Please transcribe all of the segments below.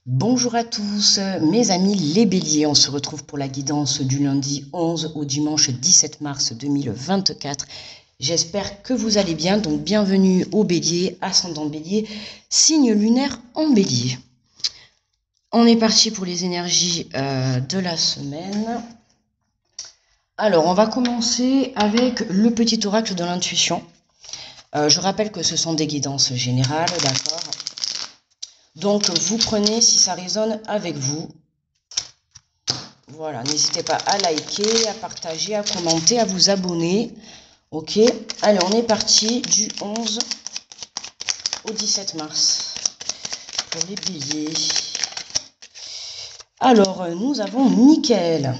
Bonjour à tous, mes amis les béliers, on se retrouve pour la guidance du lundi 11 au dimanche 17 mars 2024. J'espère que vous allez bien, donc bienvenue au bélier, ascendant bélier, signe lunaire en bélier. On est parti pour les énergies de la semaine. Alors, on va commencer avec le petit oracle de l'intuition. Je rappelle que ce sont des guidances générales, d'accord ? Donc, vous prenez si ça résonne avec vous. Voilà, n'hésitez pas à liker, à partager, à commenter, à vous abonner. Ok, allez, on est parti du 11 au 17 mars pour les béliers. Alors, nous avons Michael.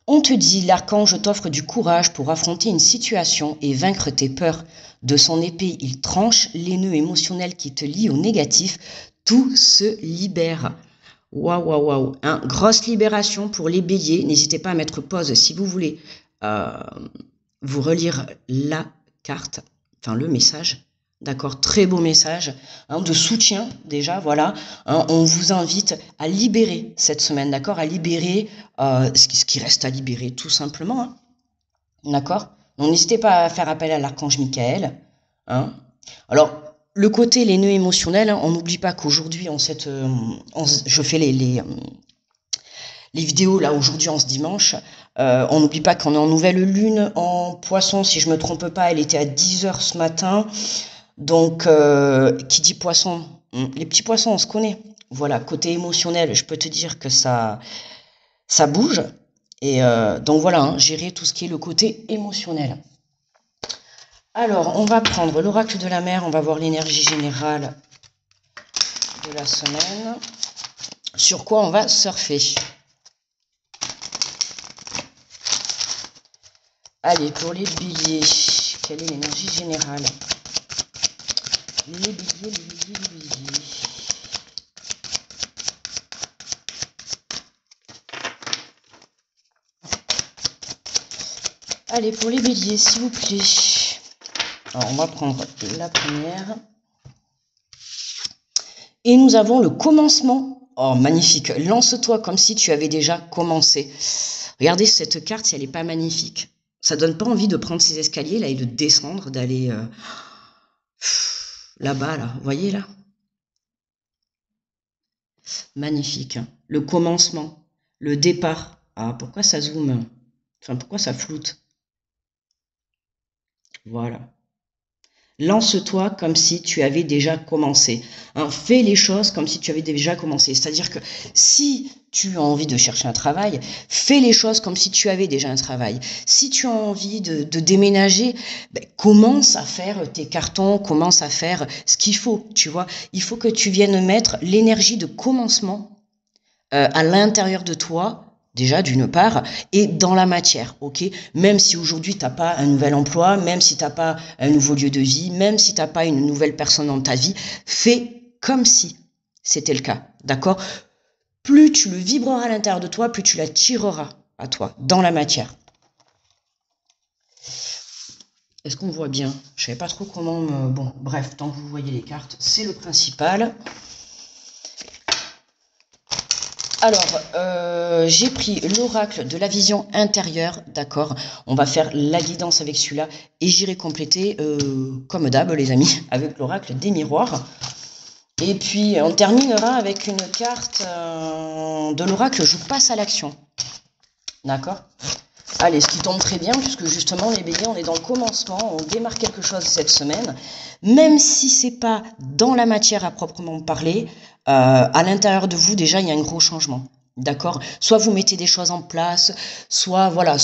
On te dit, l'archange t'offre du courage pour affronter une situation et vaincre tes peurs. De son épée, il tranche les nœuds émotionnels qui te lient au négatif. Tout se libère. Waouh, waouh, waouh. Hein, grosse libération pour les béliers. N'hésitez pas à mettre pause si vous voulez vous relire la carte, enfin le message. D'accord, très beau message de soutien déjà, voilà. On vous invite à libérer cette semaine, d'accord, à libérer ce qui reste à libérer, tout simplement. D'accord. Donc n'hésitez pas à faire appel à l'archange Michael. Alors, le côté, les nœuds émotionnels, on n'oublie pas qu'aujourd'hui, je fais les vidéos là aujourd'hui en ce dimanche. On n'oublie pas qu'on est en nouvelle lune en poisson, si je me trompe pas, elle était à 10h ce matin. Donc, qui dit poisson, les petits poissons, on se connaît. Voilà, côté émotionnel, je peux te dire que ça bouge. Et donc voilà, gérer tout ce qui est le côté émotionnel. Alors, on va prendre l'oracle de la mer, on va voir l'énergie générale de la semaine. Sur quoi on va surfer. Allez, pour les béliers, quelle est l'énergie générale? Les béliers. Allez, pour les béliers, s'il vous plaît. Alors, on va prendre la première. Et nous avons le commencement. Oh, magnifique. Lance-toi comme si tu avais déjà commencé. Regardez cette carte, si elle n'est pas magnifique. Ça donne pas envie de prendre ces escaliers là et de descendre, d'aller là-bas, là. Vous voyez là? Magnifique. Le commencement, le départ. Ah, pourquoi ça zoome? Enfin, pourquoi ça floute? Voilà. Lance-toi comme si tu avais déjà commencé. Fais les choses comme si tu avais déjà commencé. C'est-à-dire que si tu as envie de chercher un travail, fais les choses comme si tu avais déjà un travail. Si tu as envie de déménager, commence à faire tes cartons, commence à faire ce qu'il faut, tu vois. Il faut que tu viennes mettre l'énergie de commencement à l'intérieur de toi, déjà d'une part, et dans la matière, ok? Même si aujourd'hui tu n'as pas un nouvel emploi, même si tu n'as pas un nouveau lieu de vie, même si tu n'as pas une nouvelle personne dans ta vie, fais comme si c'était le cas, d'accord? Plus tu le vibreras à l'intérieur de toi, plus tu l'attireras à toi, dans la matière. Est-ce qu'on voit bien? Je ne savais pas trop comment... Bon, bref, tant que vous voyez les cartes, c'est le principal. Alors, j'ai pris l'oracle de la vision intérieure, d'accord. On va faire la guidance avec celui-là et j'irai compléter, comme d'hab les amis, avec l'oracle des miroirs. Et puis, on terminera avec une carte de l'oracle je passe à l'action. D'accord. Allez, ce qui tombe très bien, puisque justement, les béliers, on est dans le commencement, on démarre quelque chose cette semaine. Même si c'est pas dans la matière à proprement parler, à l'intérieur de vous, déjà, il y a un gros changement. D'accord? Soit vous mettez des choses en place, soit voilà,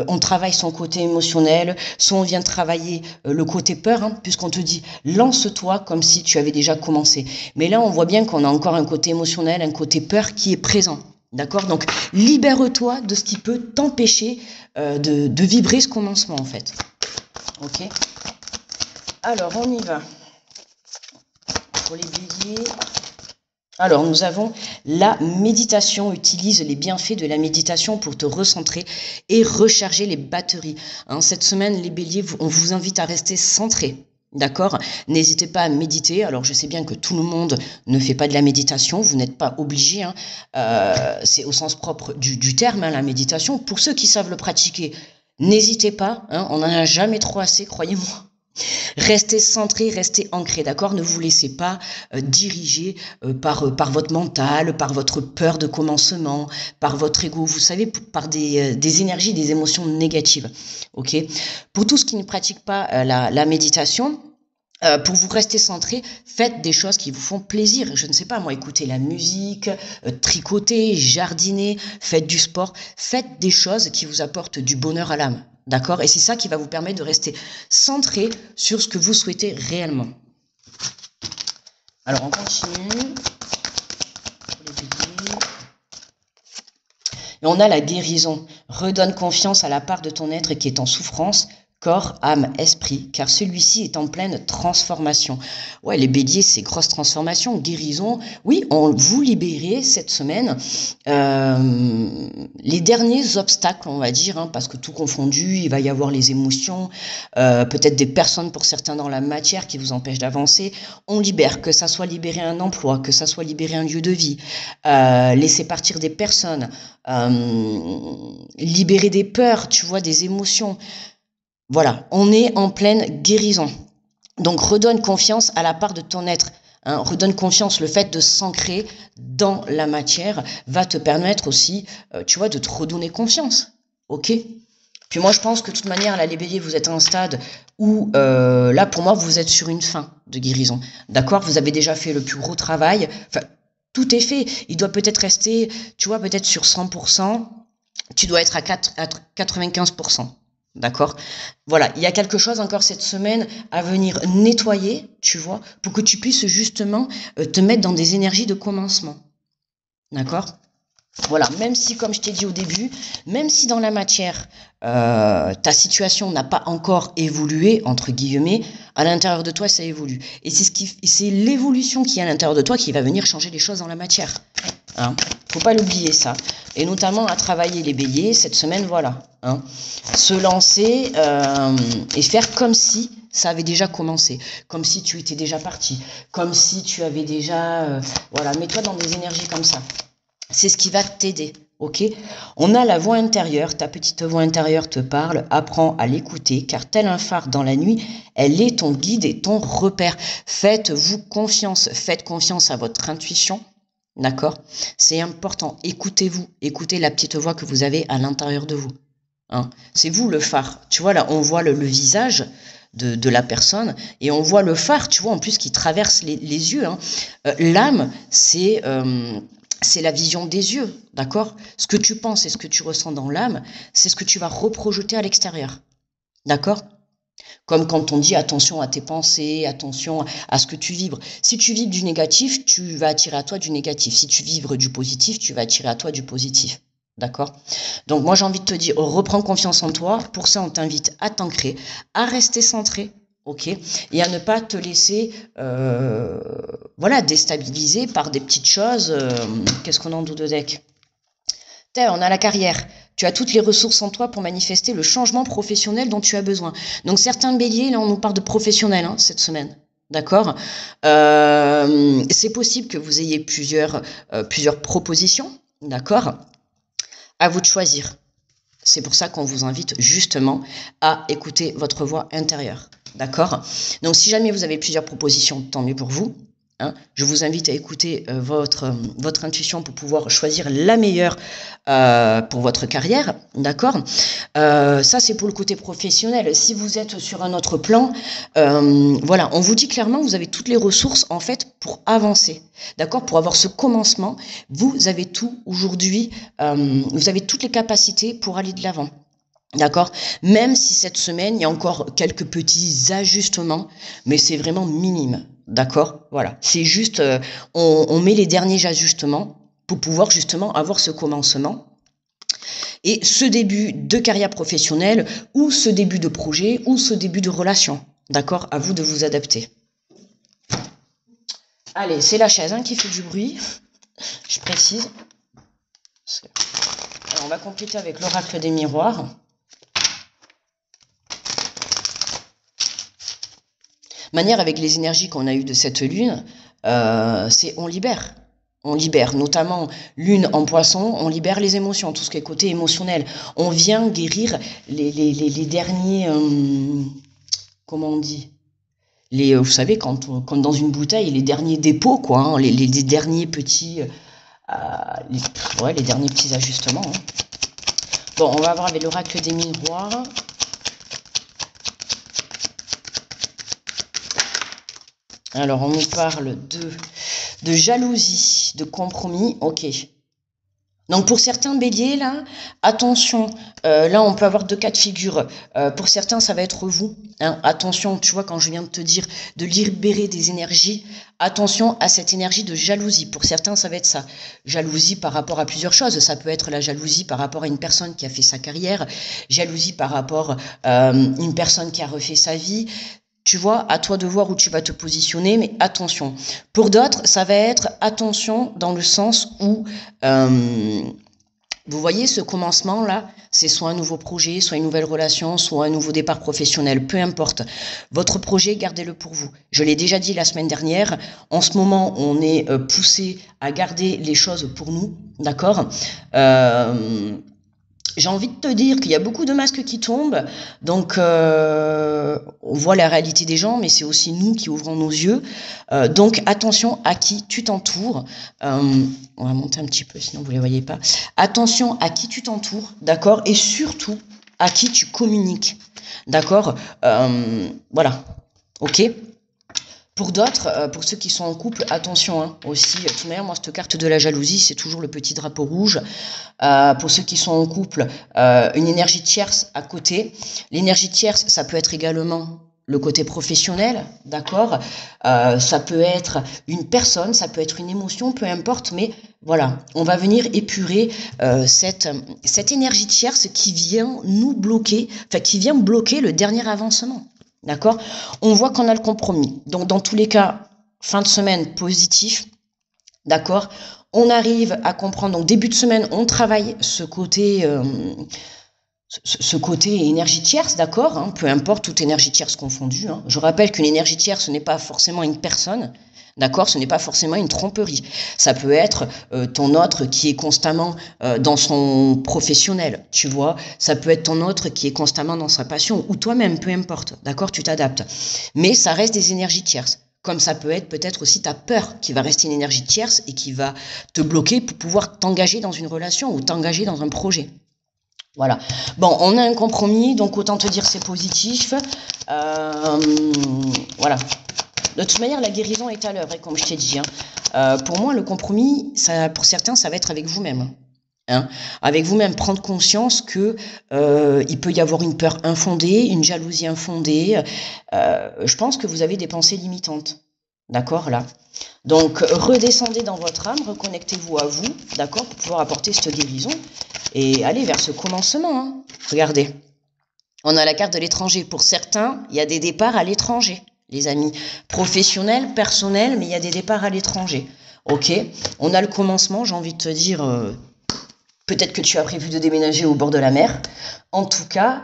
on travaille son côté émotionnel, soit on vient travailler le côté peur, puisqu'on te dit lance-toi comme si tu avais déjà commencé. Mais là, on voit bien qu'on a encore un côté émotionnel, un côté peur qui est présent. D'accord? Donc, libère-toi de ce qui peut t'empêcher de vibrer ce commencement, en fait. Ok? Alors, on y va. Pour les béliers. Alors, nous avons la méditation. Utilise les bienfaits de la méditation pour te recentrer et recharger les batteries. Cette semaine, les béliers, on vous invite à rester centrés. D'accord? N'hésitez pas à méditer. Alors, je sais bien que tout le monde ne fait pas de la méditation. Vous n'êtes pas obligé, hein. C'est au sens propre du terme, hein, la méditation. Pour ceux qui savent le pratiquer, n'hésitez pas, hein, on n'en a jamais trop assez, croyez-moi. Restez centré, restez ancré, d'accord? Ne vous laissez pas diriger par votre mental, par votre peur de commencement, par votre ego, vous savez, par des énergies, des émotions négatives, ok? Pour tous qui ne pratiquent pas la méditation, pour vous rester centré, faites des choses qui vous font plaisir. Je ne sais pas, moi, écoutez la musique, tricoter, jardiner, faites du sport, faites des choses qui vous apportent du bonheur à l'âme. D'accord? Et c'est ça qui va vous permettre de rester centré sur ce que vous souhaitez réellement. Alors, on continue. Et on a la guérison. Redonne confiance à la part de ton être qui est en souffrance, corps, âme, esprit, car celui-ci est en pleine transformation. Ouais, les béliers, c'est grosse transformation, guérison. Oui, on vous libérez cette semaine les derniers obstacles, on va dire, hein, parce que tout confondu, il va y avoir les émotions, peut-être des personnes pour certains dans la matière qui vous empêchent d'avancer. On libère, que ça soit libérer un emploi, que ça soit libérer un lieu de vie, laisser partir des personnes, libérer des peurs, tu vois, des émotions. Voilà, on est en pleine guérison. Donc, redonne confiance à la part de ton être. Hein, redonne confiance, le fait de s'ancrer dans la matière va te permettre aussi, tu vois, de te redonner confiance. Ok? Puis moi, je pense que de toute manière, là, les béliers, vous êtes à un stade où, là, pour moi, vous êtes sur une fin de guérison. D'accord? Vous avez déjà fait le plus gros travail. Enfin, tout est fait. Il doit peut-être rester, tu vois, peut-être sur 100%. Tu dois être à 95%. D'accord? Voilà, il y a quelque chose encore cette semaine à venir nettoyer, tu vois, pour que tu puisses justement te mettre dans des énergies de commencement. D'accord? Voilà, même si, comme je t'ai dit au début, même si dans la matière, ta situation n'a pas encore évolué, entre guillemets, à l'intérieur de toi, ça évolue. Et c'est l'évolution qui est à l'intérieur de toi qui va venir changer les choses dans la matière. Hein, faut pas l'oublier ça. Et notamment à travailler les béliers cette semaine, voilà. Hein. Se lancer et faire comme si ça avait déjà commencé, comme si tu étais déjà parti, comme si tu avais déjà... voilà, mets-toi dans des énergies comme ça. C'est ce qui va t'aider, ok? On a la voix intérieure, ta petite voix intérieure te parle, apprends à l'écouter, car tel un phare dans la nuit, elle est ton guide et ton repère. Faites-vous confiance, faites confiance à votre intuition. D'accord? C'est important. Écoutez-vous. Écoutez la petite voix que vous avez à l'intérieur de vous. Hein? C'est vous le phare. Tu vois, là, on voit le visage de la personne et on voit le phare, tu vois, en plus qui traverse les yeux. Hein. L'âme, c'est la vision des yeux. D'accord? Ce que tu penses et ce que tu ressens dans l'âme, c'est ce que tu vas reprojeter à l'extérieur. D'accord? Comme quand on dit attention à tes pensées, attention à ce que tu vibres. Si tu vibres du négatif, tu vas attirer à toi du négatif. Si tu vibres du positif, tu vas attirer à toi du positif. D'accord? Donc moi j'ai envie de te dire, reprends confiance en toi. Pour ça, on t'invite à t'ancrer, à rester centré, ok? Et à ne pas te laisser voilà, déstabiliser par des petites choses. Qu'est-ce qu'on a en dos de deck? On a la carrière. Tu as toutes les ressources en toi pour manifester le changement professionnel dont tu as besoin. Donc certains béliers, là on nous parle de professionnels hein, cette semaine. D'accord? C'est possible que vous ayez plusieurs propositions. D'accord? À vous de choisir. C'est pour ça qu'on vous invite justement à écouter votre voix intérieure. D'accord? Donc si jamais vous avez plusieurs propositions, tant mieux pour vous. Hein, je vous invite à écouter votre intuition pour pouvoir choisir la meilleure pour votre carrière, d'accord? Ça, c'est pour le côté professionnel. Si vous êtes sur un autre plan, voilà, on vous dit clairement, vous avez toutes les ressources, en fait, pour avancer, d'accord? Pour avoir ce commencement, vous avez tout aujourd'hui, vous avez toutes les capacités pour aller de l'avant. D'accord? Même si cette semaine, il y a encore quelques petits ajustements, mais c'est vraiment minime. D'accord? Voilà. C'est juste, on met les derniers ajustements pour pouvoir justement avoir ce commencement et ce début de carrière professionnelle ou ce début de projet ou ce début de relation. D'accord? À vous de vous adapter. Allez, c'est la chaise hein, qui fait du bruit. Je précise. Alors, on va compléter avec l'oracle des miroirs. manière, avec les énergies qu'on a eues de cette lune, c'est on libère. On libère, notamment lune en poisson, on libère les émotions, tout ce qui est côté émotionnel. On vient guérir les derniers, comment on dit, vous savez, quand dans une bouteille, les derniers dépôts, quoi, hein, les derniers petits, les derniers petits ajustements. Hein. Bon, on va voir avec l'oracle des miroirs. Alors, on nous parle de jalousie, de compromis. Ok. Donc, pour certains béliers, là, attention. Là, on peut avoir deux cas de figure. Pour certains, ça va être vous. Hein. Attention, tu vois, quand je viens de te dire de libérer des énergies, attention à cette énergie de jalousie. Pour certains, ça va être ça. Jalousie par rapport à plusieurs choses. Ça peut être la jalousie par rapport à une personne qui a fait sa carrière. Jalousie par rapport à une personne qui a refait sa vie. Tu vois, à toi de voir où tu vas te positionner, mais attention. Pour d'autres, ça va être attention dans le sens où, vous voyez, ce commencement-là, c'est soit un nouveau projet, soit une nouvelle relation, soit un nouveau départ professionnel, peu importe. Votre projet, gardez-le pour vous. Je l'ai déjà dit la semaine dernière, en ce moment, on est poussé à garder les choses pour nous, d'accord ? J'ai envie de te dire qu'il y a beaucoup de masques qui tombent, donc on voit la réalité des gens, mais c'est aussi nous qui ouvrons nos yeux. Donc attention à qui tu t'entoures. On va monter un petit peu, sinon vous ne les voyez pas. Attention à qui tu t'entoures, d'accord ? Et surtout à qui tu communiques, d'accord ? Voilà, ok ? Pour d'autres, pour ceux qui sont en couple, attention hein, aussi, de toute manière, moi, cette carte de la jalousie, c'est toujours le petit drapeau rouge. Pour ceux qui sont en couple, une énergie tierce à côté. L'énergie tierce, ça peut être également le côté professionnel, d'accord ? Ça peut être une personne, ça peut être une émotion, peu importe, mais voilà, on va venir épurer cette énergie tierce qui vient nous bloquer, enfin qui vient bloquer le dernier avancement. D'accord ? On voit qu'on a le compromis. Donc, dans tous les cas, fin de semaine positif. D'accord ? On arrive à comprendre. Donc, début de semaine, on travaille ce côté énergie tierce, d'accord ? Hein, peu importe, toute énergie tierce confondue. Hein. Je rappelle qu'une énergie tierce, ce n'est pas forcément une personne. D'accord, ce n'est pas forcément une tromperie. Ça peut être ton autre qui est constamment dans son professionnel, tu vois. Ça peut être ton autre qui est constamment dans sa passion, ou toi-même, peu importe. D'accord, tu t'adaptes. Mais ça reste des énergies tierces. Comme ça peut être peut-être aussi ta peur qui va rester une énergie tierce et qui va te bloquer pour pouvoir t'engager dans une relation ou t'engager dans un projet. Voilà. Bon, on a un compromis, donc autant te dire c'est positif. Voilà. De toute manière, la guérison est à l'œuvre, comme je t'ai dit. Hein. Pour moi, le compromis, pour certains, ça va être avec vous-même. Hein. Avec vous-même, prendre conscience que il peut y avoir une peur infondée, une jalousie infondée. Je pense que vous avez des pensées limitantes. D'accord, là. Donc, redescendez dans votre âme, reconnectez-vous à vous, d'accord, pour pouvoir apporter cette guérison et aller vers ce commencement. Hein. Regardez, on a la carte de l'étranger. Pour certains, il y a des départs à l'étranger. Les amis, professionnels, personnels, mais il y a des départs à l'étranger. Ok, on a le commencement, j'ai envie de te dire, peut-être que tu as prévu de déménager au bord de la mer. En tout cas,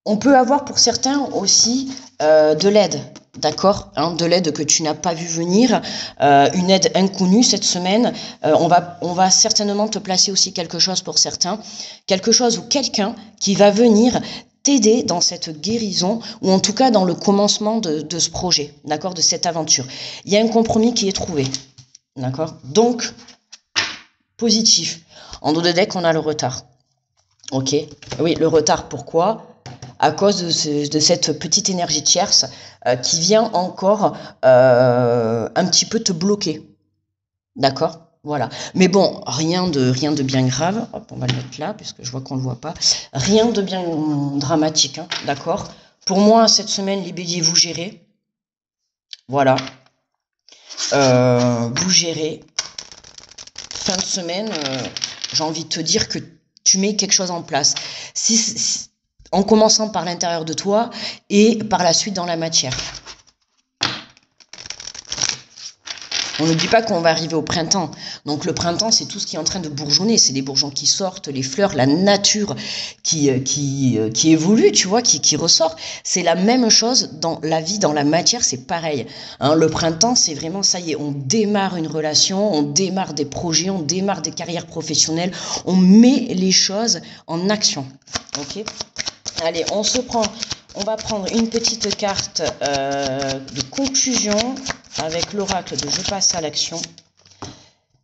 on peut avoir pour certains aussi de l'aide, d'accord, hein, de l'aide que tu n'as pas vu venir, une aide inconnue cette semaine. On va certainement te placer aussi quelque chose pour certains, quelque chose ou quelqu'un qui va venir t'aider dans cette guérison, ou en tout cas dans le commencement de ce projet, d'accord, de cette aventure. Il y a un compromis qui est trouvé, d'accord. Donc, positif. En dos de deck, on a le retard. Ok. Oui, le retard, pourquoi ? À cause de cette petite énergie tierce qui vient encore un petit peu te bloquer. D'accord ? Voilà. Mais bon, rien de bien grave. Hop, on va le mettre là, puisque je vois qu'on ne le voit pas. Rien de bien dramatique, hein, d'accord ? Pour moi, cette semaine, les béliers, vous gérez. Voilà. Vous gérez. Fin de semaine, j'ai envie de te dire que tu mets quelque chose en place. En commençant par l'intérieur de toi et par la suite dans la matière. On n'oublie pas qu'on va arriver au printemps. Donc le printemps, c'est tout ce qui est en train de bourgeonner. C'est les bourgeons qui sortent, les fleurs, la nature qui évolue, tu vois, qui ressort. C'est la même chose dans la vie, dans la matière, c'est pareil. Hein, le printemps, c'est vraiment, ça y est, on démarre une relation, on démarre des projets, on démarre des carrières professionnelles, on met les choses en action. Ok ? Allez, on va prendre une petite carte de conclusion avec l'oracle de Je passe à l'action.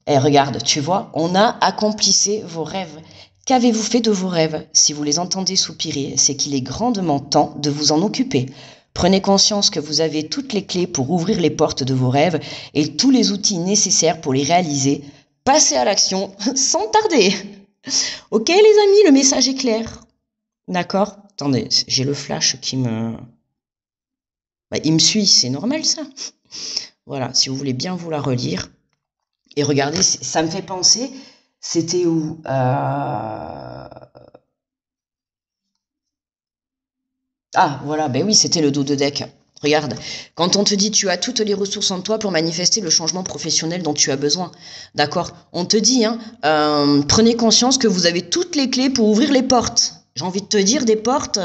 Et regarde, tu vois, on a accomplissé vos rêves. Qu'avez-vous fait de vos rêves? Si vous les entendez soupirer, c'est qu'il est grandement temps de vous en occuper. Prenez conscience que vous avez toutes les clés pour ouvrir les portes de vos rêves et tous les outils nécessaires pour les réaliser. Passez à l'action sans tarder. Ok les amis, le message est clair. D'accord? Attendez, j'ai le flash qui me... Bah, il me suit, c'est normal ça. Voilà, si vous voulez bien vous la relire. Et regardez, ça me fait penser, c'était où Ah, voilà, ben oui, c'était le dos de deck. Regarde, quand on te dit tu as toutes les ressources en toi pour manifester le changement professionnel dont tu as besoin, d'accord? On te dit, hein, prenez conscience que vous avez toutes les clés pour ouvrir les portes. J'ai envie de te dire, des portes,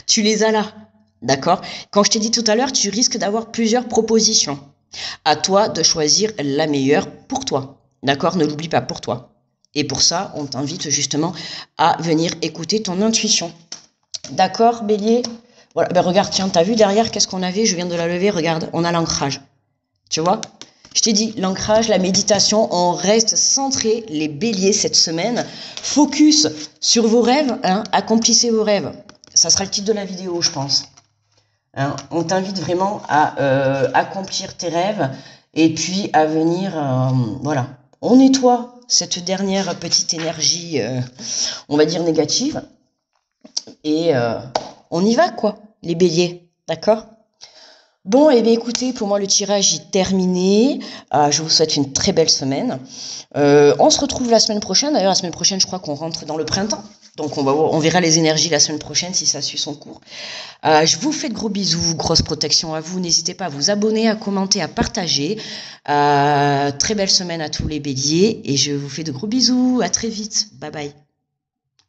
tu les as là, d'accord? Quand je t'ai dit tout à l'heure, tu risques d'avoir plusieurs propositions. À toi de choisir la meilleure pour toi, d'accord? Ne l'oublie pas, pour toi. Et pour ça, on t'invite justement à venir écouter ton intuition. D'accord, Bélier? Voilà, ben regarde, tiens, t'as vu derrière, qu'est-ce qu'on avait? Je viens de la lever, regarde, on a l'ancrage. Tu vois? Je t'ai dit, l'ancrage, la méditation, on reste centré, les béliers, cette semaine. Focus sur vos rêves, hein, accomplissez vos rêves. Ça sera le titre de la vidéo, je pense. Hein, on t'invite vraiment à accomplir tes rêves et puis à venir, voilà, on nettoie cette dernière petite énergie, on va dire négative, et on y va, quoi, les béliers, d'accord? Bon, eh bien écoutez, pour moi le tirage est terminé. Je vous souhaite une très belle semaine. On se retrouve la semaine prochaine. D'ailleurs, la semaine prochaine, je crois qu'on rentre dans le printemps. Donc on verra les énergies la semaine prochaine si ça suit son cours. Je vous fais de gros bisous, grosse protection à vous. N'hésitez pas à vous abonner, à commenter, à partager. Très belle semaine à tous les béliers. Et je vous fais de gros bisous. À très vite. Bye bye.